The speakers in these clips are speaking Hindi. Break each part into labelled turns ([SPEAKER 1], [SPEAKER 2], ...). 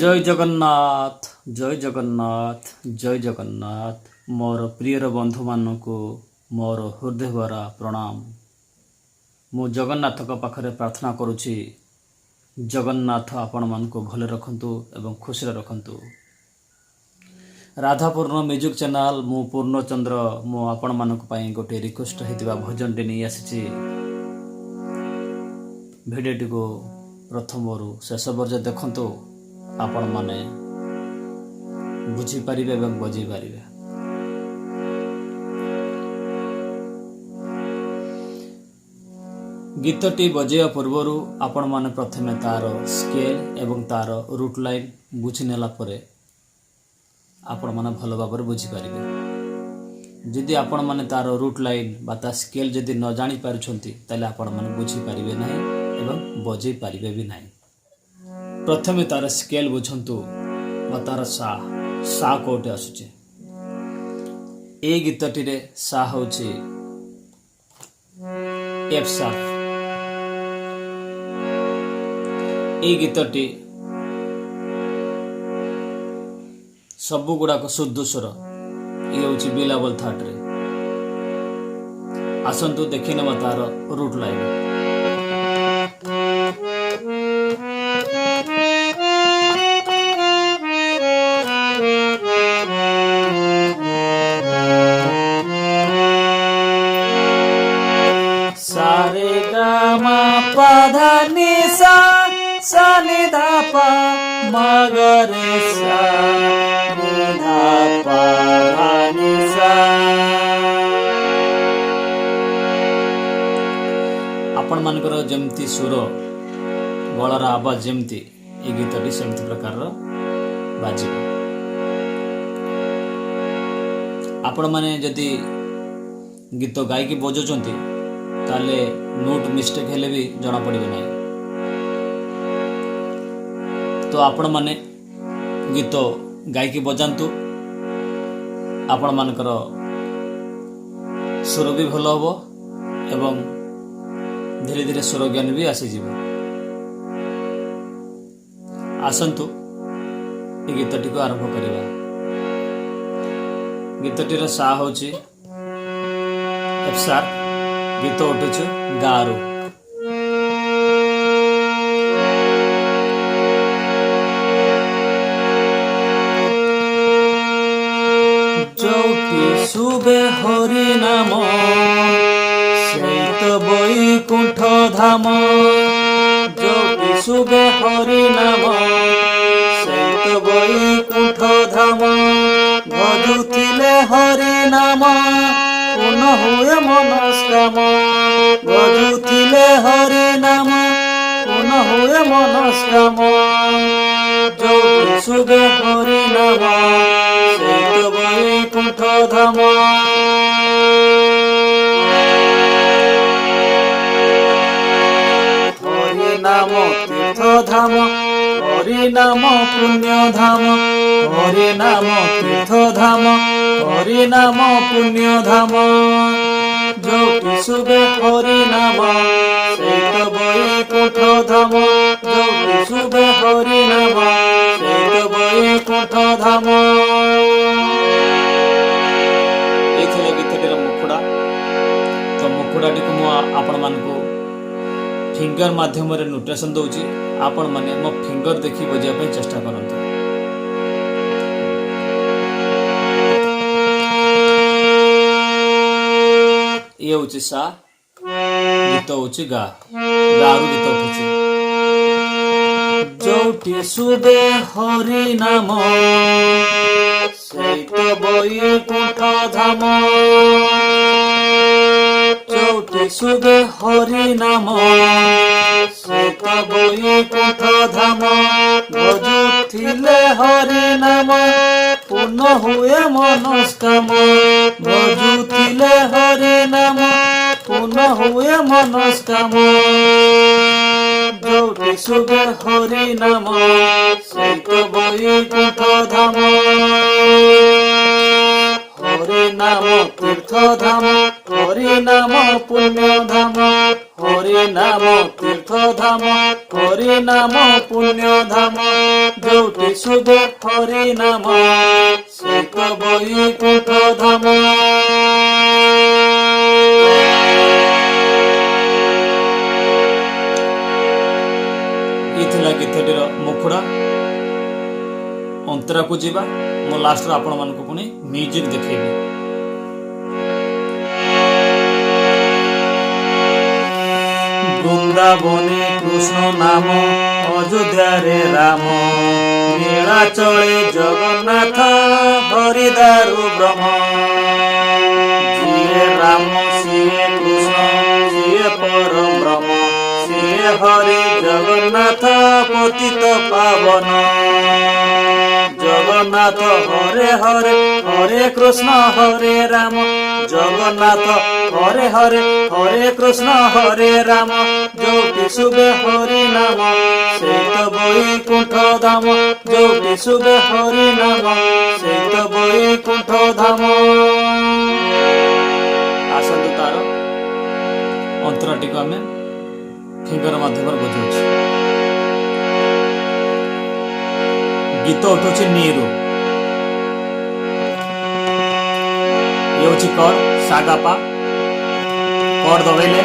[SPEAKER 1] जय जगन्नाथ जय जगन्नाथ जय जगन्नाथ। मोर प्रियर बंधु मानक मोर हृदय भरा प्रणाम। मु जगन्नाथ पाखरे प्रार्थना करुछि जगन्नाथ आपण मानक भले रखंतु एवं खुशी रखंतु। राधापूर्ण म्यूजिक चैनल मु पूर्णचंद्र मु आपण मानक पई गोटे रिक्वेस्ट हेतिबा भजन टे नहीं आसी। भिडियोटी को प्रथम शेष पर्यंत देखंतु आपण माने बुझी पारिबे एवं बजै पारिबे। गीतटी बजेया पूर्वर आपण माने प्रथमे तार स्केल एवं तार रूट लाइन बुझी नेला परे आपण माने भल भाव बुझी पारिबे। जदि आपण माने तार रूट लाइन बा ता स्केल जदि न जानि पारुछंती ताले आपण माने बुझी पारिबे नाही एवं बजै पारिबे भी नाही। प्रथमे तार स्केल बुझंतु बा तार सा सा कोटे आसुचे। ए गीतटी रे सा होची एफ शार्प। ए गीतटी सबु गुड़ाक शुद्ध स्वर ये होची बी लेवल थर्ड रे। आसंतु देखि नबा तार रूट लाइन। सारे गामा पा धा नि सा सा नि धा पा मा ग रे सा नि धा पा धा नि सा। आपण मानकर जेमती सुर गळर आवाज जेमती ए गीतटी सेमती प्रकार बाजिबो। आपण माने जदि गीत गायकी बजौचंती ताले नोट मिस्टेक हेले भी जना पड़िबे नहीं। तो आपण माने गीत गायकी बजांतु आपण मानकर सुर भी भल हबो एवं धीरे धीरे सुर ज्ञान भी आसी जीवो। आसंतु ए गीतटी को आरंभ करिबा। गीतटी रो सा होची एफ शार्प। गीत उठुछु गारू। जोटी सुबे हरि नाम सैत बैकुंठ धाम। जोटी सुबे हरि नाम सैत बैकुंठ धाम। भजुथिले हरि नाम पूर्ण हुए मनस्काम। भजुथिले हरि नाम पूर्ण हुए मनस्काम। जोटी सुबे हरि नाम सैत बैकुंठ धाम। हरि नाम तीर्थ धाम हरि नाम पुण्य धाम। हरि नाम तीर्थ धाम हरि नाम पुण्य धाम। जोटी सुबे हरि नाम सैत बैकुंठ धाम। जोटी सुबे हरि नाम सैत बैकुंठ धाम। एथिले गीतटीर मुखुड़ा। तो मुखुड़ाटी को मु आपण मानकु फिंगर माध्यम रे नोटेशन दउची। आपण माने मो फिंगर देखि बजिया पे चेष्टा करंतु। ये होची सा गीत होची गा गारू गीत उठुची। जोटी सुबे हरि नाम सैत बैकुंठ धाम। जोटी सुबे हरि नाम सैत बैकुंठ धाम। भजुथिले हरि नाम पूर्ण हुए मनस्काम। भजुथिले हरि नाम पूर्ण हुए मनस्काम। जोटी सुबे हरि नाम सैत बैकुंठ धाम। हरि नाम तीर्थ धाम हरि नाम पुण्य धाम, हरि नाम तीर्थ धाम, हरि नाम पुण्य धाम, जोटी शुभे हरि नाम से तो वैकुंठ धाम। इथिला गीतटीर मुखड़ा अंतरा को जीवा मो लास्ट आपण मानक पुणी म्यूजिक देखेबी। वृंदावने कृष्ण नाम, अयोध्या रे राम, लीला चले जगन्नाथ, हरिदारु ब्रह्म। जिए राम सिए कृष्ण सिए परम ब्रह्म, सिए हरि जगन्नाथ पतित पावन। जगन्नाथ हरे हरे हरे कृष्ण हरे राम, जगन्नाथ हरे हरे हरे कृष्ण हरे राम, जोटी शुभे हरि नाम से तो वैकुंठ धाम, जोटी शुभे हरि नाम से तो वैकुंठ धाम। आसतु तार अंतराटी को आम फिंगर माध्यम बुझाऊँ। गीत उठुची नीरू, ये हूँ कड़ सागापा, कड़ दबेले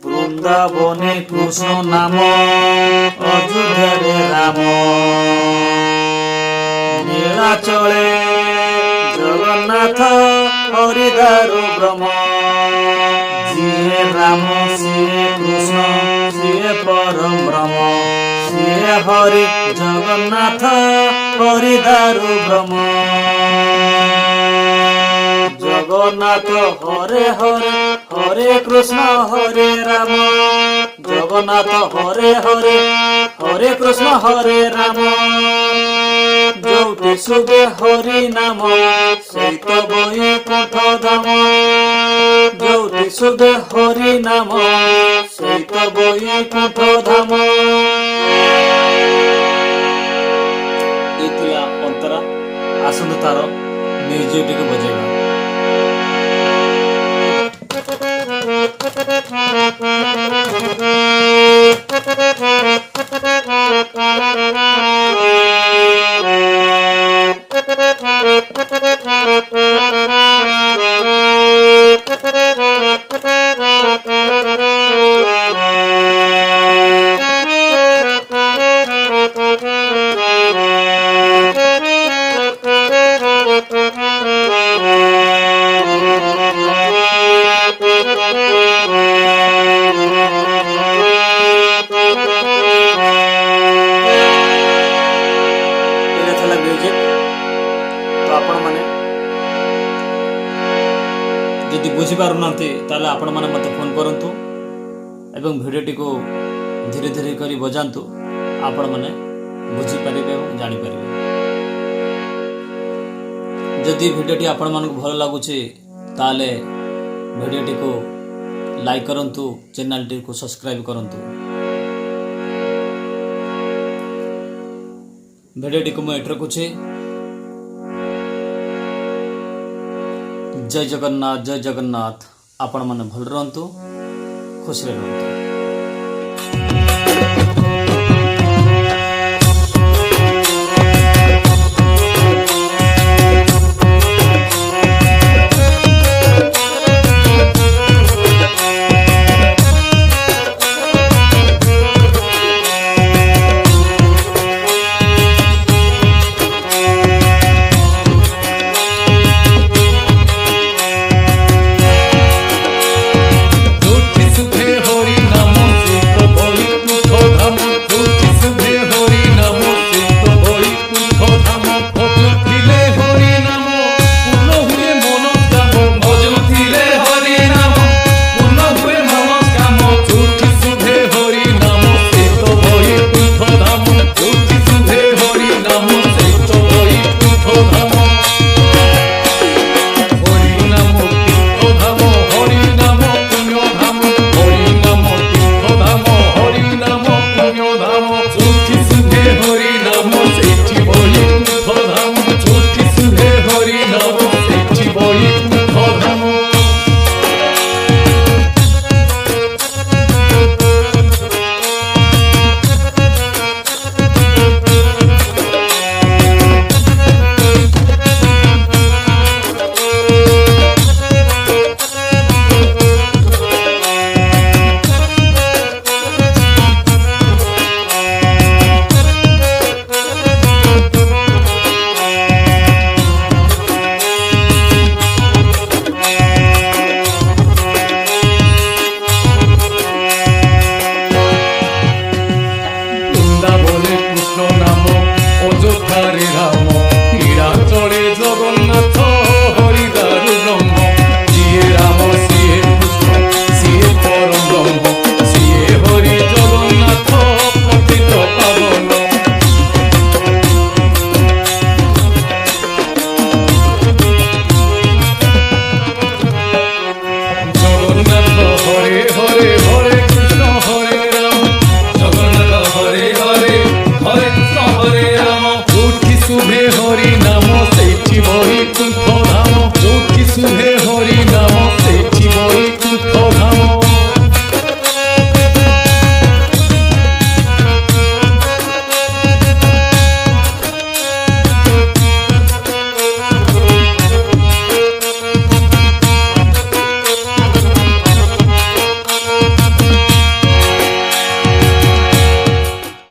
[SPEAKER 1] वृंदावने कृष्ण नाम, अयोध्या रे राम, लीला चले जगन्नाथ, हरिदारु ब्रह्म। जिए राम सिए कृष्ण सिए परम ब्रह्म, सिए हरि जगन्नाथ हरिदारु ब्रह्म। जगन्नाथ हरे हरे हरे कृष्ण हरे राम, जगन्नाथ हरे हरे हरे कृष्ण हरे राम, जोटी शुभे हरि नाम से तो वैकुंठ धाम, जोटी शुभे हरि नाम से तो वैकुंठ धाम। इतिला अंतरा आसंतु तार म्यूजिक टी को बजेगा। जदि बुझीपार ना आपण मैंने मत फोन करूँ एवं भिडियोटी को धीरे धीरे कर बजातु, आपण मैंने बुझीपारे और जानीपर। जदि भिडियोटी आपण मानक भल लगुच ताले भिडियोटी को लाइक करंतु, चैनल टी को सब्सक्राइब करंतु। भिडियोटी को मैं एट रखुचे। जय जगन्नाथ जय जगन्नाथ। आपण माने भल रहंतु, खुशी रहंतु।